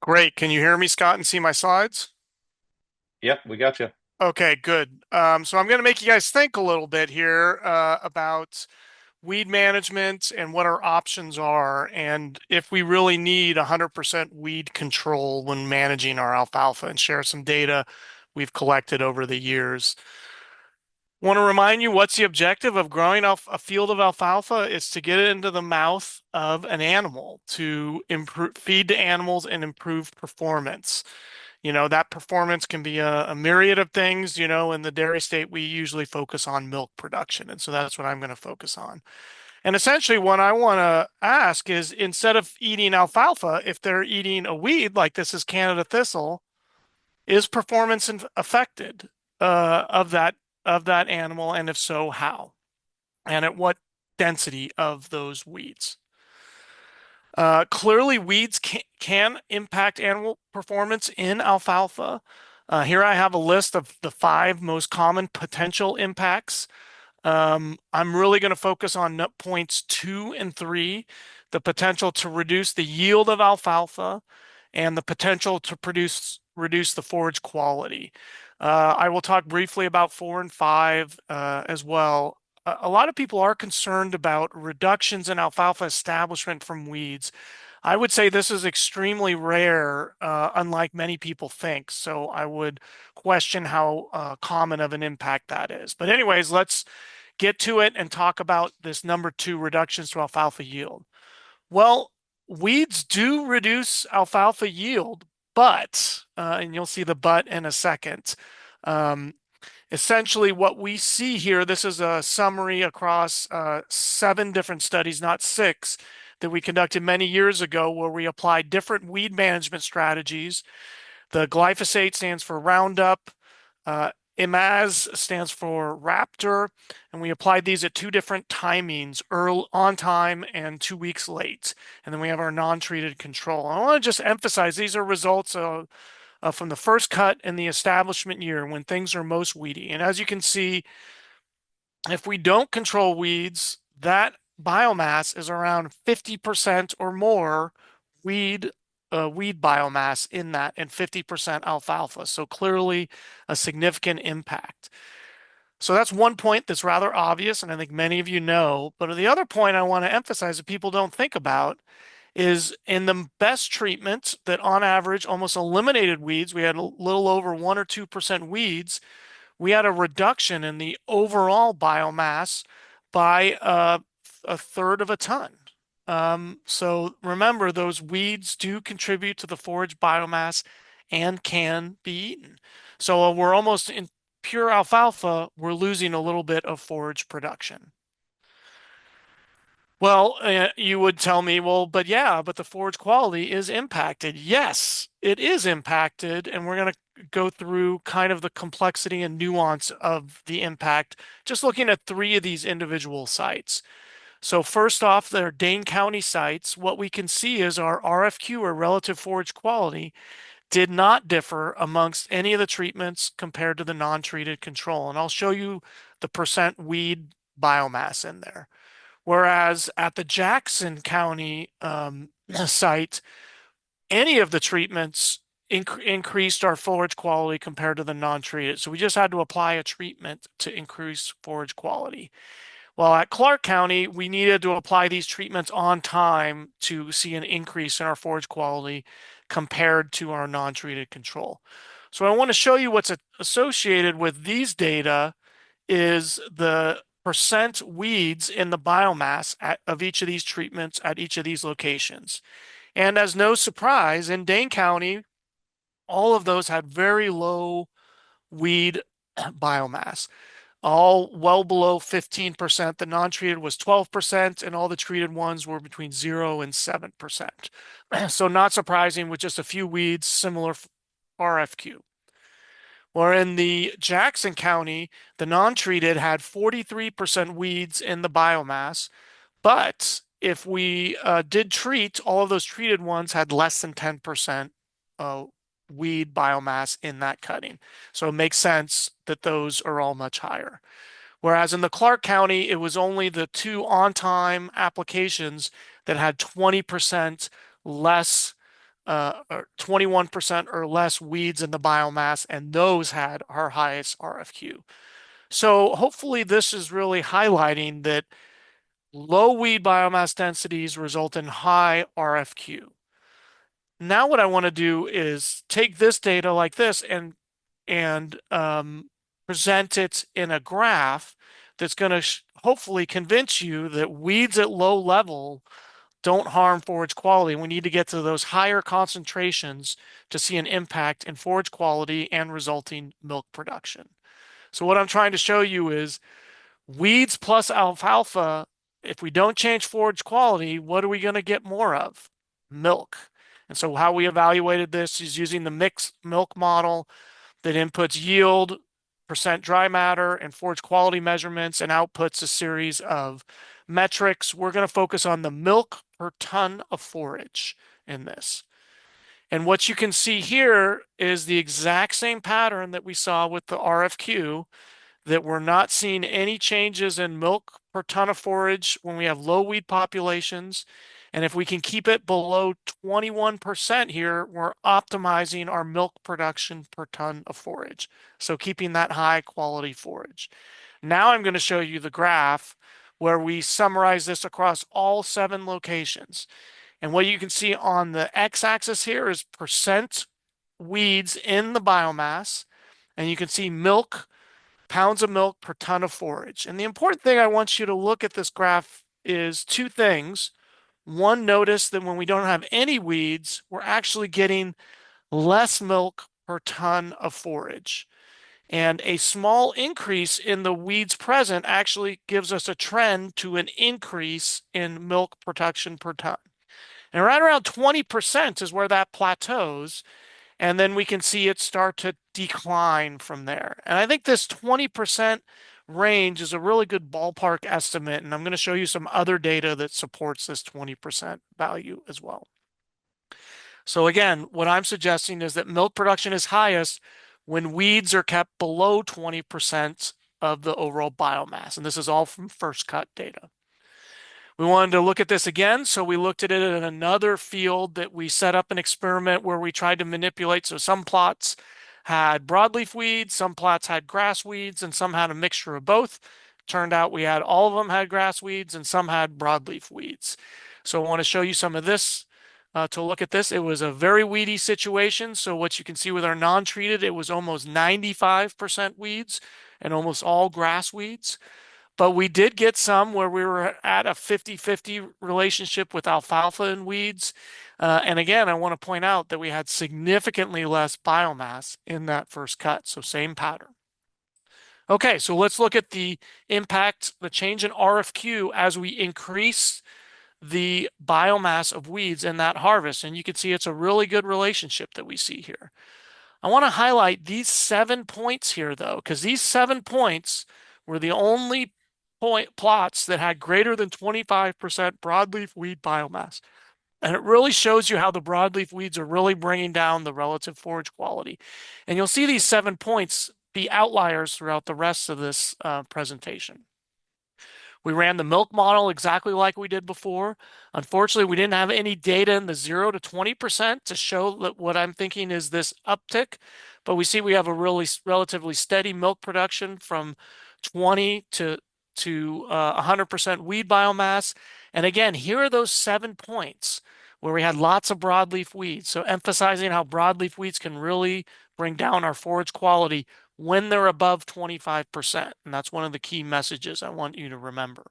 Great. Can you hear me, Scott, and see my slides? Yep, we got you. Okay, good. So I'm going to make you guys think a little bit here about weed management and what our options are, and if we really need 100% weed control when managing our alfalfa, and share some data we've collected over the years. Want to remind you what's the objective of growing a field of alfalfa is to get it into the mouth of an animal to improve, feed to animals and improve performance. That performance can be a myriad of things. In the dairy state, we usually focus on milk production. And so that's what I'm going to focus on. And essentially, what I want to ask is instead of eating alfalfa, if they're eating a weed like this is Canada thistle, is performance affected of that animal? And if so, how? And at what density of those weeds? Clearly, weeds can impact animal performance in alfalfa. Here I have a list of the five most common potential impacts. I'm really going to focus on points two and three, the potential to reduce the yield of alfalfa and the potential to reduce the forage quality. I will talk briefly about four and five as well. A lot of people are concerned about reductions in alfalfa establishment from weeds. I would say this is extremely rare, unlike many people think. So I would question how common of an impact that is. But anyways, let's get to it and talk about this number two, reductions to alfalfa yield. Well, weeds do reduce alfalfa yield, but, and you'll see the but in a second. Um, Essentially, what we see here, this is a summary across seven different studies, not six, that we conducted many years ago, where we applied different weed management strategies. The glyphosate stands for Roundup. IMAZ stands for Raptor, and we applied these at two different timings, early on time and 2 weeks late. And then we have our non-treated control. I want to just emphasize these are results from the first cut in the establishment year when things are most weedy. And as you can see, if we don't control weeds, that biomass is around 50% or more weed weed biomass in that, and 50% alfalfa. So clearly a significant impact. So that's one point that's rather obvious, and I think many of you know. But the other point I want to emphasize that people don't think about is in the best treatment that on average almost eliminated weeds. We had a little over 1 or 2% weeds. We had a reduction in the overall biomass by a third of a ton. So remember, those weeds do contribute to the forage biomass and can be eaten. So we're almost in pure alfalfa, we're losing a little bit of forage production. Well, you would tell me, well, but yeah, but the forage quality is impacted. Yes, it is impacted, and we're going to go through kind of the complexity and nuance of the impact, just looking at three of these individual sites. So first off, they're Dane County sites. What we can see is our RFQ, or relative forage quality, did not differ amongst any of the treatments compared to the non-treated control. And I'll show you the percent weed biomass in there. Whereas at the Jackson County site, any of the treatments increased our forage quality compared to the non-treated. So we just had to apply a treatment to increase forage quality. While at Clark County, we needed to apply these treatments on time to see an increase in our forage quality compared to our non-treated control. So I want to show you what's associated with these data is the percent weeds in the biomass of each of these treatments at each of these locations. And as no surprise, in Dane County, all of those had very low weed biomass, all well below 15%. The non-treated was 12%, and all the treated ones were between 0 and 7%. So not surprising with just a few weeds, similar RFQ. Or in the Jackson County, the non-treated had 43% weeds in the biomass, but if we did treat, all of those treated ones had less than 10% weed biomass in that cutting. So it makes sense that those are all much higher. Whereas in the Clark County, it was only the two on-time applications that had 20% less or 21% or less weeds in the biomass, and those had our highest RFQ. So hopefully this is really highlighting that low weed biomass densities result in high RFQ. Now what I want to do is take this data like this and present it in a graph that's going to hopefully convince you that weeds at low level don't harm forage quality. We need to get to those higher concentrations to see an impact in forage quality and resulting milk production. So what I'm trying to show you is weeds plus alfalfa, if we don't change forage quality, what are we going to get more of? Milk. And so how we evaluated this is using the mixed milk model that inputs yield, percent dry matter, and forage quality measurements and outputs a series of metrics. We're going to focus on the milk per ton of forage in this. And what you can see here is the exact same pattern that we saw with the RFQ, that we're not seeing any changes in milk per ton of forage when we have low weed populations. And if we can keep it below 21% here, we're optimizing our milk production per ton of forage. So keeping that high quality forage. Now I'm going to show you the graph where we summarize this across all 7 locations. And what you can see on the x-axis here is percent weeds in the biomass. And you can see milk, pounds of milk per ton of forage. And the important thing I want you to look at this graph is 2 things. One, notice that when we don't have any weeds, we're actually getting less milk per ton of forage. And a small increase in the weeds present actually gives us a trend to an increase in milk production per ton. And right around 20% is where that plateaus. And then we can see it start to decline from there. And I think this 20% range is a really good ballpark estimate. And I'm going to show you some other data that supports this 20% value as well. So again, what I'm suggesting is that milk production is highest when weeds are kept below 20% of the overall biomass. And this is all from first cut data. We wanted to look at this again, so we looked at it in another field that we set up an experiment where we tried to manipulate. So some plots had broadleaf weeds, some plots had grass weeds, and some had a mixture of both. Turned out we had all of them had grass weeds and some had broadleaf weeds. So I want to show you some of this. To look at this, it was a very weedy situation. So what you can see with our non-treated, it was almost 95% weeds and almost all grass weeds. But we did get some where we were at a 50-50 relationship with alfalfa and weeds. And again, I want to point out that we had significantly less biomass in that first cut. So same pattern. Okay, so let's look at the impact, the change in RFQ as we increase the biomass of weeds in that harvest. And you can see it's a really good relationship that we see here. I want to highlight these 7 points here, though, because these 7 points were the only plots that had greater than 25% broadleaf weed biomass. And it really shows you how the broadleaf weeds are really bringing down the relative forage quality. And you'll see these 7 points be outliers throughout the rest of this presentation. We ran the milk model exactly like we did before. Unfortunately, we didn't have any data in the 0 to 20% to show that what I'm thinking is this uptick. But we see we have a really relatively steady milk production from 20 to 100% weed biomass. And again, here are those 7 points where we had lots of broadleaf weeds. So emphasizing how broadleaf weeds can really bring down our forage quality when they're above 25%. And that's one of the key messages I want you to remember.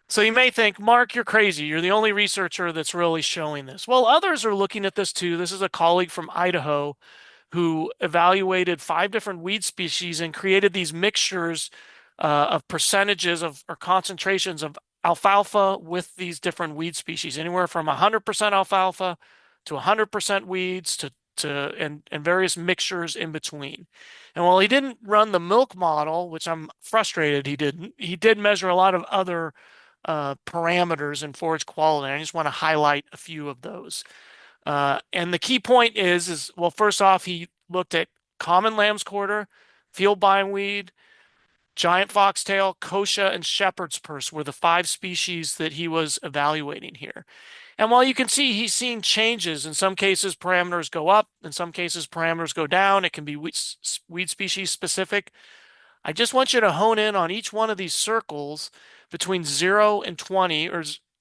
So you may think, Mark, you're crazy. You're the only researcher that's really showing this. Well, others are looking at this too. This is a colleague from Idaho who evaluated 5 different weed species and created these mixtures of percentages of or concentrations of alfalfa with these different weed species, anywhere from 100% alfalfa to 100% weeds and various mixtures in between. And while he didn't run the milk model, which I'm frustrated he didn't, he did measure a lot of other parameters in forage quality. I just want to highlight a few of those. And the key point is, well, first off, he looked at common lamb's quarter, field bindweed, Giant foxtail, kochia, and shepherd's purse were the five species that he was evaluating here. And while you can see he's seen changes, in some cases parameters go up, in some cases parameters go down. It can be weed species specific. I just want you to hone in on each one of these circles between 0 and 20,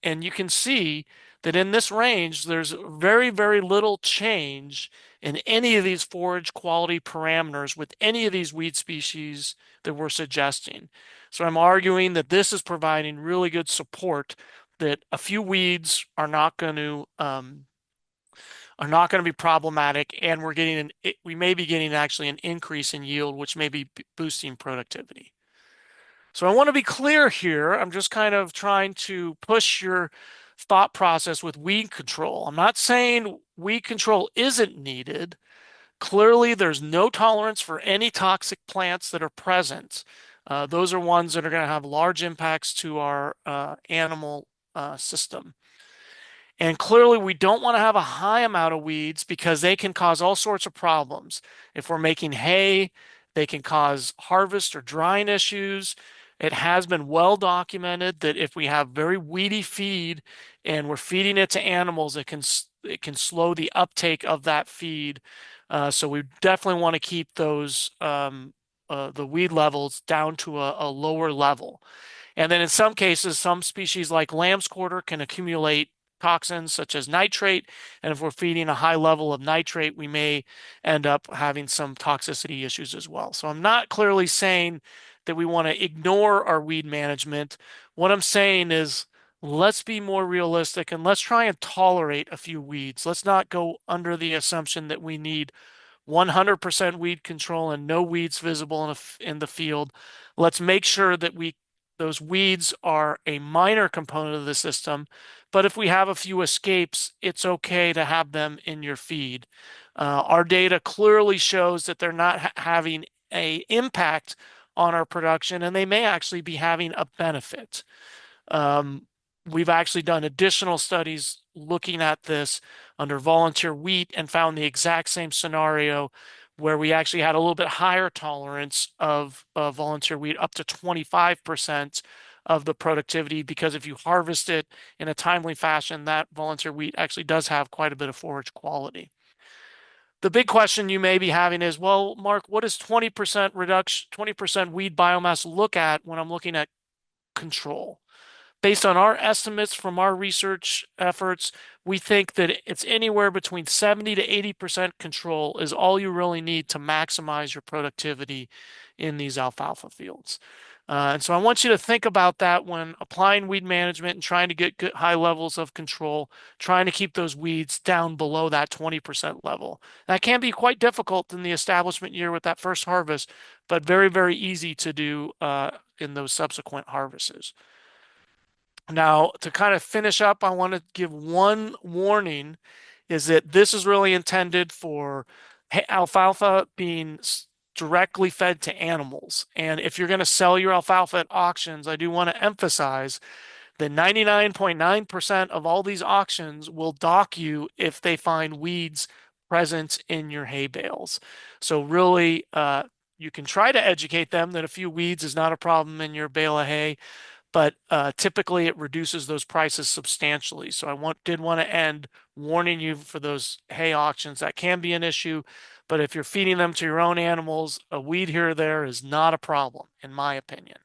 and you can see that in this range, there's very, very little change in any of these forage quality parameters with any of these weed species that we're suggesting. So I'm arguing that this is providing really good support that a few weeds are not going to be problematic, and we may be getting actually an increase in yield, which may be boosting productivity. So I want to be clear here. I'm just kind of trying to push your thought process with weed control. I'm not saying weed control isn't needed. Clearly, there's no tolerance for any toxic plants that are present. Those are ones that are going to have large impacts to our animal system. And clearly, we don't want to have a high amount of weeds because they can cause all sorts of problems. If we're making hay, they can cause harvest or drying issues. It has been well documented that if we have very weedy feed and we're feeding it to animals, it can slow the uptake of that feed. So we definitely want to keep the weed levels down to a lower level. And then in some cases, some species like lamb's quarter can accumulate toxins such as nitrate. And if we're feeding a high level of nitrate, we may end up having some toxicity issues as well. So I'm not clearly saying that we want to ignore our weed management. What I'm saying is let's be more realistic and let's try and tolerate a few weeds. Let's not go under the assumption that we need 100% weed control and no weeds visible in the field. Let's make sure that those weeds are a minor component of the system, but if we have a few escapes, it's okay to have them in your feed. Our data clearly shows that they're not having an impact on our production, and they may actually be having a benefit. Um, we've actually done additional studies looking at this under volunteer wheat and found the exact same scenario where we actually had a little bit higher tolerance of volunteer wheat, up to 25% of the productivity, because if you harvest it in a timely fashion, that volunteer wheat actually does have quite a bit of forage quality. The big question you may be having is, well, Mark, what does 20% reduction, 20% weed biomass look at when I'm looking at control? Based on our estimates from our research efforts, we think that it's anywhere between 70 to 80% control is all you really need to maximize your productivity in these alfalfa fields. And so I want you to think about that when applying weed management and trying to get good high levels of control, trying to keep those weeds down below that 20% level. That can be quite difficult in the establishment year with that first harvest, but very, very easy to do in those subsequent harvests. Now, to kind of finish up, I want to give one warning is that this is really intended for alfalfa being directly fed to animals. And if you're going to sell your alfalfa at auctions, I do want to emphasize that 99.9% of all these auctions will dock you if they find weeds present in your hay bales. So really, you can try to educate them that a few weeds is not a problem in your bale of hay, but typically it reduces those prices substantially. So did want to end warning you for those hay auctions. That can be an issue, but if you're feeding them to your own animals, a weed here or there is not a problem, in my opinion.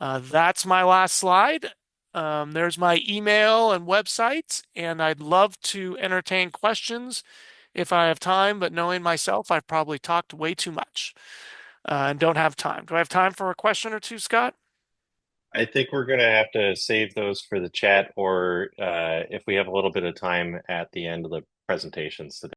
That's my last slide. There's my email and website, and I'd love to entertain questions if I have time, but knowing myself, I've probably talked way too much and don't have time. Do I have time for a question or two, Scott? I think we're going to have to save those for the chat, or if we have a little bit of time at the end of the presentations today.